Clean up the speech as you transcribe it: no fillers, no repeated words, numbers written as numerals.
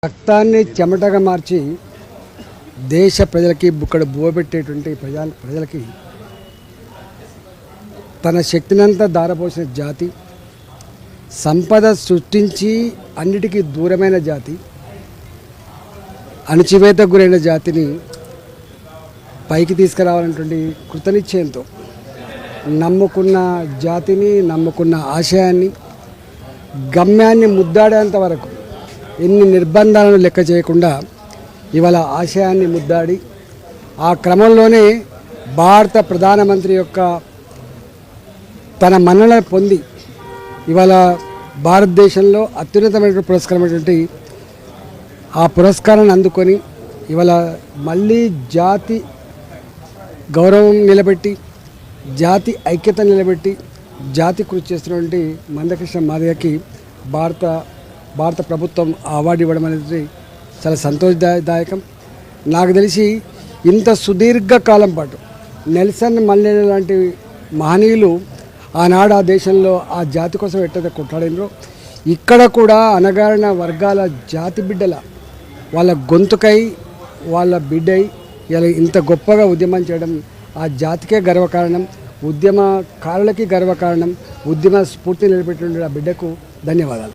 రక్తాన్ని చెమటగా మార్చి దేశ ప్రజలకి బుక్కడు బువ్వబెట్టేటువంటి ప్రజలకి తన శక్తినంతా దారపోసిన జాతి, సంపద సృష్టించి అన్నిటికీ దూరమైన జాతి, అణచివేతకు గురైన జాతిని పైకి తీసుకురావాలన్నటువంటి కృతనిశ్చయంతో నమ్ముకున్న జాతిని, నమ్ముకున్న ఆశయాన్ని, గమ్యాన్ని ముద్దాడేంత వరకు ఎన్ని నిర్బంధాలను లెక్క చేయకుండా ఇవాళ ఆశయాన్ని ముద్దాడి ఆ క్రమంలోనే భారత ప్రధానమంత్రి యొక్క తన మన్నన పొంది ఇవాళ భారతదేశంలో అత్యున్నతమైన పురస్కారమైనటువంటి ఆ పురస్కారాన్ని అందుకొని ఇవాళ మళ్ళీ జాతి గౌరవం నిలబెట్టి, జాతి ఐక్యత నిలబెట్టి, జాతి కృషి చేస్తున్నటువంటి మందకృష్ణ మాదిగకి భారత ప్రభుత్వం అవార్డు ఇవ్వడం అనేది చాలా సంతోషదాయకం. నాకు తెలిసి ఇంత సుదీర్ఘకాలం పాటు నెల్సన్ మండేలా లాంటి మహనీయులు ఆనాడు ఆ దేశంలో ఆ జాతి కోసం ఎట్టయితే కొట్లాడినరో, ఇక్కడ కూడా అణగారిన వర్గాల జాతి బిడ్డల వాళ్ళ గొంతుకై, వాళ్ళ బిడ్డై ఇలా ఇంత గొప్పగా ఉద్యమం చేయడం ఆ జాతికే గర్వకారణం, ఉద్యమకారులకి గర్వకారణం, ఉద్యమ స్ఫూర్తి నిలబెట్టిన ఆ బిడ్డకు ధన్యవాదాలు.